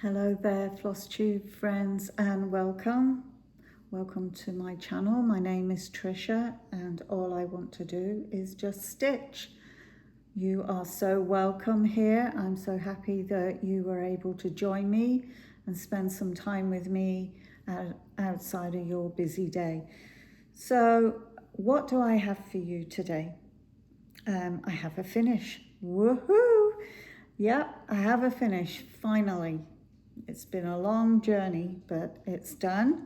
Hello there, floss tube friends, and welcome. Welcome to my channel. My name is Tricia, and all I want to do is just stitch. You are so welcome here. I'm so happy that you were able to join me and spend some time with me outside of your busy day. So what do I have for you today? I have a finish. Woohoo! Yep, I have a finish, finally. It's been a long journey, but it's done.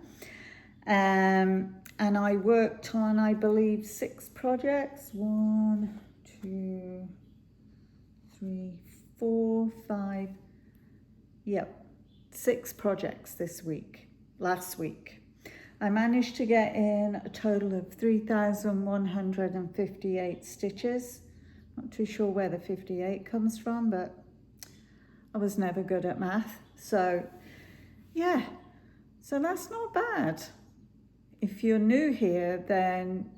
And I worked on, I believe, 6 projects. 1, 2, 3, 4, 5. Yep, 6 projects last week. I managed to get in a total of 3,158 stitches. Not too sure where the 58 comes from, but I was never good at math. So yeah, so that's not bad. If you're new here, then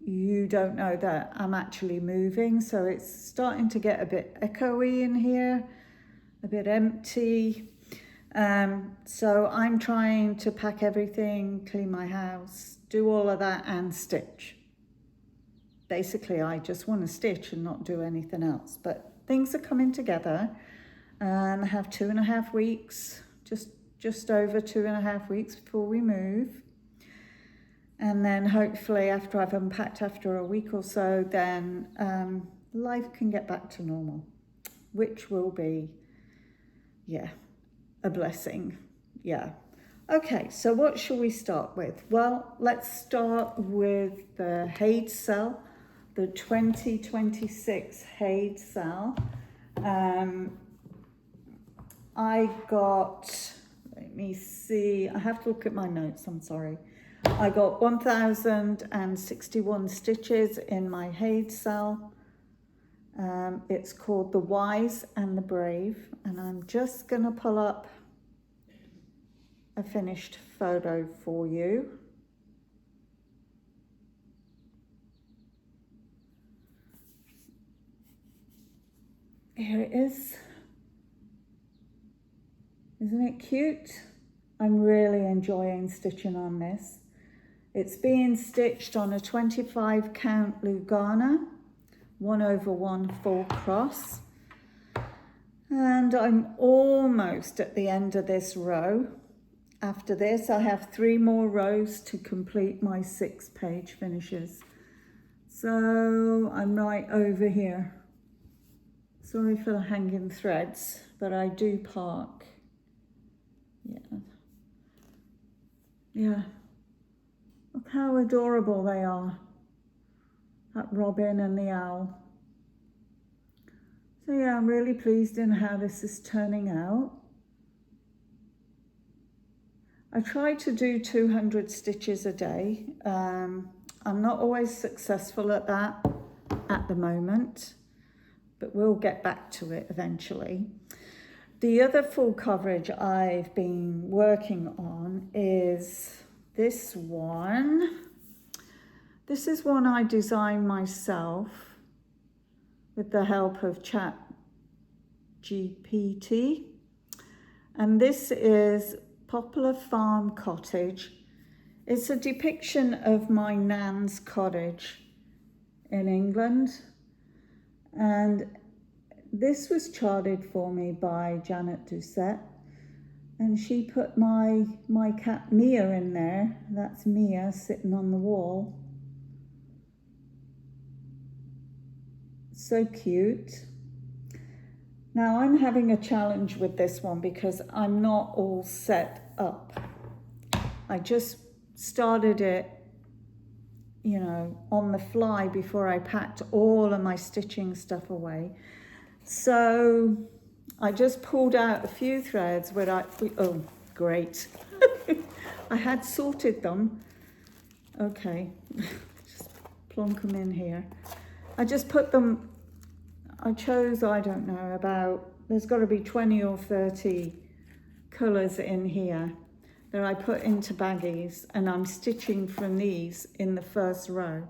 you don't know that I'm actually moving. So it's starting to get a bit echoey in here, a bit empty. So I'm trying to pack everything, clean my house, do all of that and stitch. Basically, I just want to stitch and not do anything else, but things are coming together. I have 2.5 weeks, just over 2.5 weeks before we move. And then hopefully after I've unpacked after a week or so, then life can get back to normal, which will be, yeah, a blessing. Yeah. Okay, so what shall we start with? Well, let's start with the Haid Cell, the 2026 Haid Cell. I got, let me see, I have to look at my notes, I'm sorry. I got 1,061 stitches in my Haid Cell. It's called The Wise and the Brave, and I'm just gonna pull up a finished photo for you. Here it is. Isn't it cute? I'm really enjoying stitching on this. It's being stitched on a 25 count Lugana, 1/1 full cross. And I'm almost at the end of this row. After this, I have 3 more rows to complete my 6-page finishes. So I'm right over here. Sorry for the hanging threads, but I do park. Yeah, look how adorable they are, that robin and the owl. So yeah, I'm really pleased in how this is turning out. I try to do 200 stitches a day. I'm not always successful at that at the moment, but we'll get back to it eventually. The other full coverage I've been working on is this one. This is one I designed myself with the help of ChatGPT. And this is Poplar Farm Cottage. It's a depiction of my nan's cottage in England. And this was charted for me by Janet Doucette, and she put my cat Mia in there. That's Mia sitting on the wall. So cute. Now I'm having a challenge with this one because I'm not all set up. I just started it, you know, on the fly before I packed all of my stitching stuff away. So I just pulled out a few threads where oh, great. I had sorted them. Okay, just plonk them in here. I just put them, I chose, I don't know, about, there's got to be 20 or 30 colours in here that I put into baggies, and I'm stitching from these in the first row.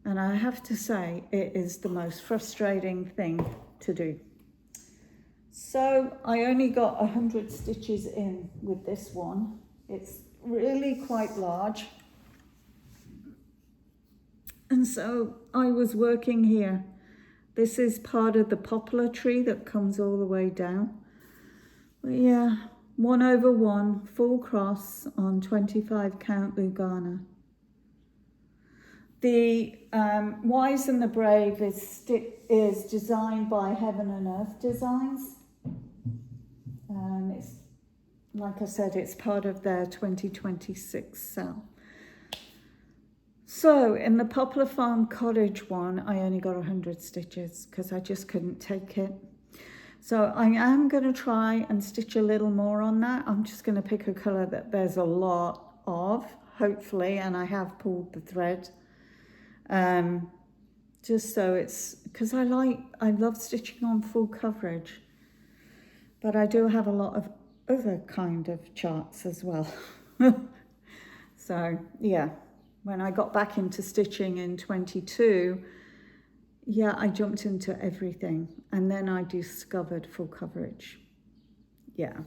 And I have to say, it is the most frustrating thing to do. So I only got 100 stitches in with this one. It's really quite large. And so I was working here. This is part of the poplar tree that comes all the way down. But yeah, 1/1 full cross on 25 count Lugana. The Wise and the Brave is designed by Heaven and Earth Designs. It's, like I said, it's part of their 2026 sale. So in the Poplar Farm Cottage one, I only got 100 stitches because I just couldn't take it. So I am going to try and stitch a little more on that. I'm just going to pick a colour that there's a lot of, hopefully, and I have pulled the thread. Just so it's, because I love stitching on full coverage, but I do have a lot of other kind of charts as well. So yeah, when I got back into stitching in 22, yeah, I jumped into everything, and then I discovered full coverage. Yeah.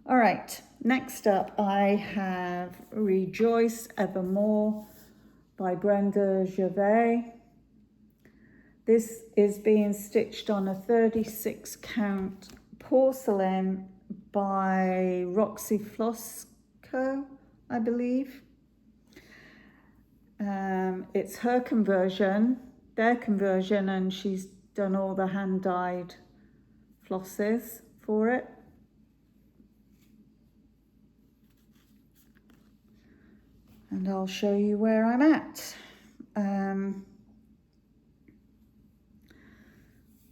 All right, next up I have Rejoice Evermore by Brenda Gervais. This is being stitched on a 36 count porcelain by Roxy Flosco, I believe. It's her conversion, their conversion, and she's done all the hand-dyed flosses for it. And I'll show you where I'm at.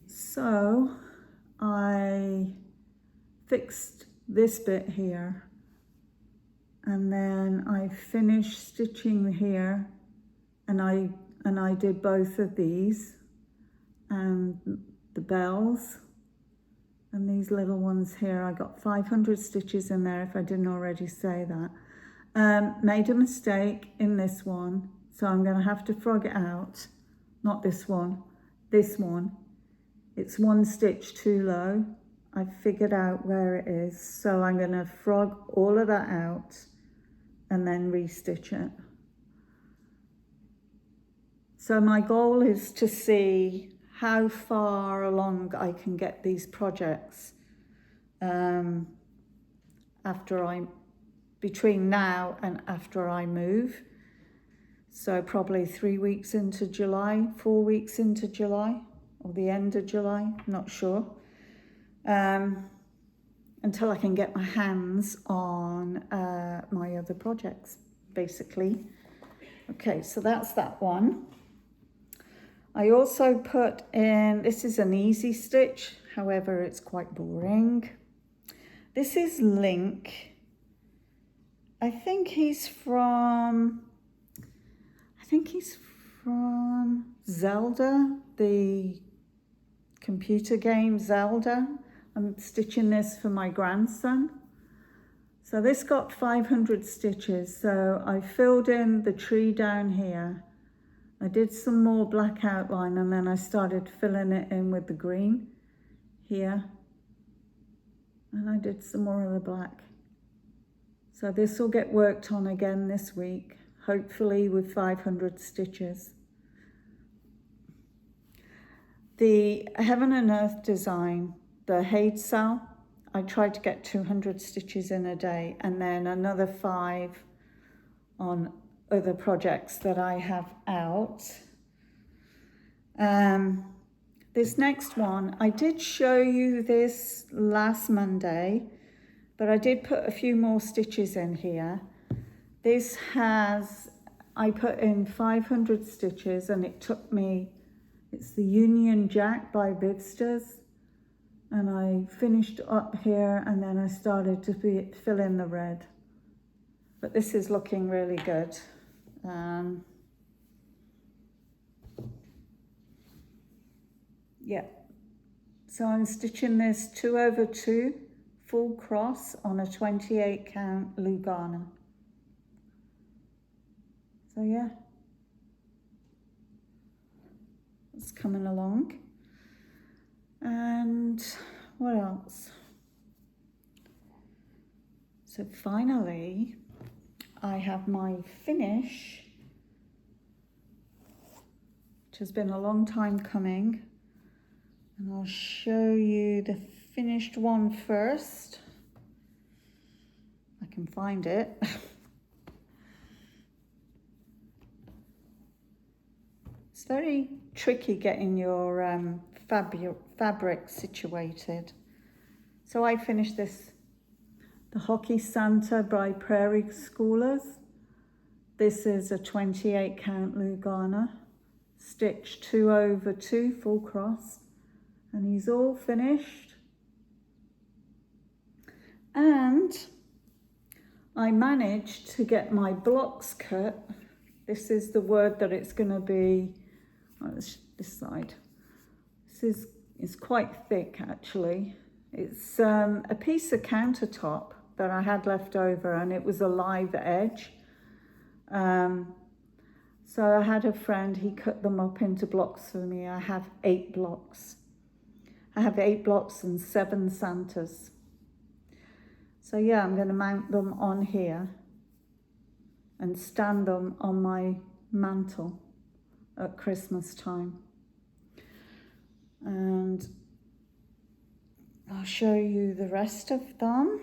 So I fixed this bit here, and then I finished stitching here, and I did both of these and the bells and these little ones here. I got 500 stitches in there, if I didn't already say that. Made a mistake in this one, so I'm going to have to frog it out. Not this one, this one. It's one stitch too low. I figured out where it is, so I'm going to frog all of that out and then restitch it. So my goal is to see how far along I can get these projects between now and after I move. So probably 3 weeks into July, 4 weeks into July, or the end of July, not sure. Until I can get my hands on my other projects, basically. Okay, so that's that one. I also put in, this is an easy stitch, however it's quite boring. This is Link. I think he's from Zelda, the computer game Zelda. I'm stitching this for my grandson. So this got 500 stitches. So I filled in the tree down here. I did some more black outline, and then I started filling it in with the green here. And I did some more of the black. So this will get worked on again this week, hopefully with 500 stitches. The Heaven and Earth design, the Haid Cell, I tried to get 200 stitches in a day, and then another 5 on other projects that I have out. This next one, I did show you this last Monday, but I did put a few more stitches in here. This has, I put in 500 stitches, and it took me, it's the Union Jack by Bibsters, and I finished up here, and then I started to fill in the red. But this is looking really good. Yeah, so I'm stitching this 2/2 full cross on a 28 count Lugana. So yeah, it's coming along. And what else? So finally, I have my finish, which has been a long time coming. And I'll show you the finished one first. I can find it. It's very tricky getting your fabric situated. So I finished this, the Hockey Santa by Prairie Schoolers. This is a 28 count Lugana, stitched 2 over 2 full cross, and he's all finished. And I managed to get my blocks cut. This is the word that it's going to be, oh, this side. This is quite thick actually. It's a piece of countertop that I had left over, and it was a live edge. So I had a friend, he cut them up into blocks for me. I have 8 blocks. I have 8 blocks and 7 Santas. So yeah, I'm going to mount them on here and stand them on my mantle at Christmas time. And I'll show you the rest of them.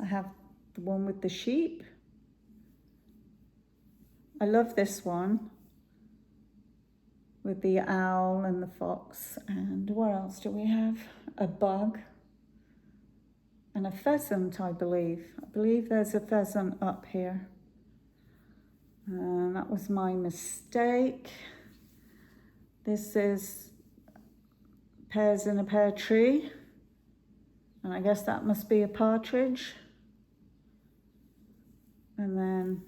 I have the one with the sheep. I love this one with the owl and the fox. And what else do we have? A bug and a pheasant, I believe. I believe there's a pheasant up here. And that was my mistake. This is pears in a pear tree. And I guess that must be a partridge. And then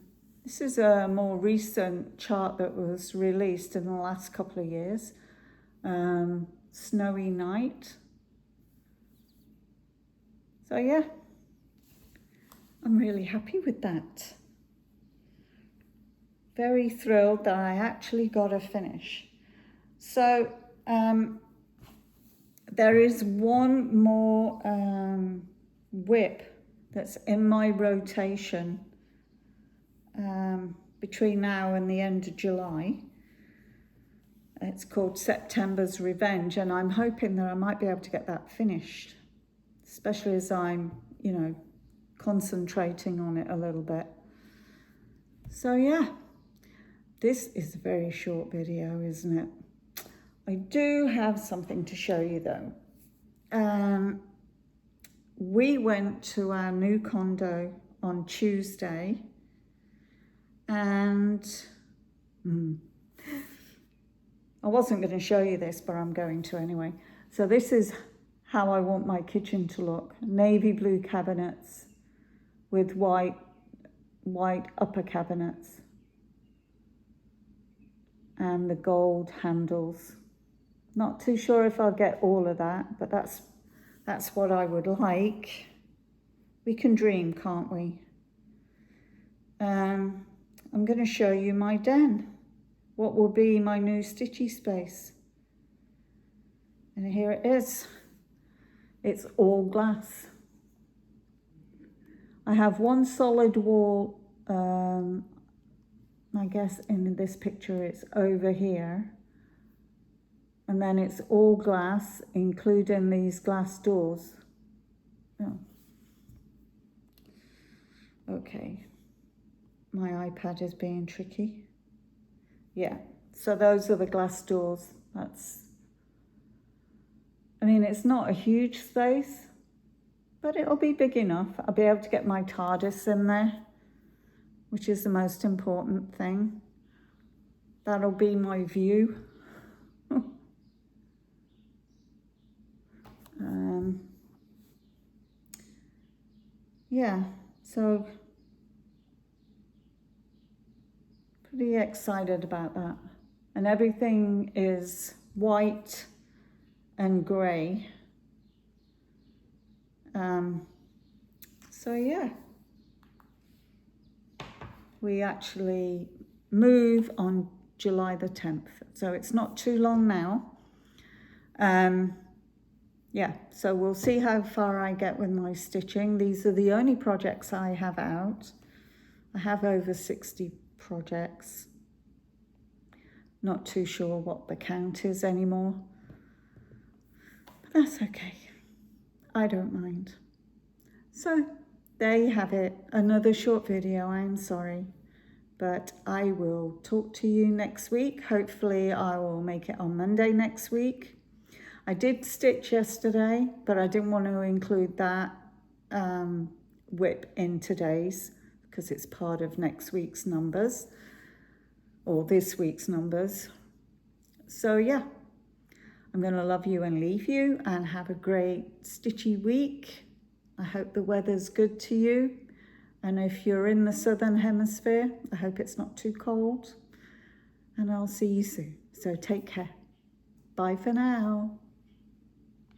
this is a more recent chart that was released in the last couple of years. Snowy Night. So yeah, I'm really happy with that. Very thrilled that I actually got a finish. So there is one more WIP that's in my rotation between now and the end of July. It's called September's Revenge, and I'm hoping that I might be able to get that finished, especially as I'm, you know, concentrating on it a little bit. So yeah, this is a very short video, isn't it? I do have something to show you though. We went to our new condo on Tuesday, and I wasn't going to show you this, but I'm going to anyway. So this is how I want my kitchen to look. Navy blue cabinets with white upper cabinets and the gold handles. Not too sure if I'll get all of that, but that's what I would like. We can dream, can't we? I'm going to show you my den, what will be my new stitchy space. And here it is. It's all glass. I have one solid wall, I guess in this picture it's over here. And then it's all glass, including these glass doors. Oh. Okay. My iPad is being tricky. Yeah, so those are the glass doors. I mean, it's not a huge space, but it'll be big enough. I'll be able to get my TARDIS in there, which is the most important thing. That'll be my view. Yeah, so pretty excited about that. And everything is white and grey. So yeah, we actually move on July the 10th. So it's not too long now. yeah, so we'll see how far I get with my stitching. These are the only projects I have out. I have over 60 projects. Not too sure what the count is anymore. But that's okay. I don't mind. So there you have it. Another short video, I'm sorry. But I will talk to you next week. Hopefully I will make it on Monday next week. I did stitch yesterday, but I didn't want to include that WIP in today's because it's part of next week's numbers or this week's numbers. So yeah, I'm going to love you and leave you and have a great stitchy week. I hope the weather's good to you. And if you're in the southern hemisphere, I hope it's not too cold. And I'll see you soon. So take care. Bye for now.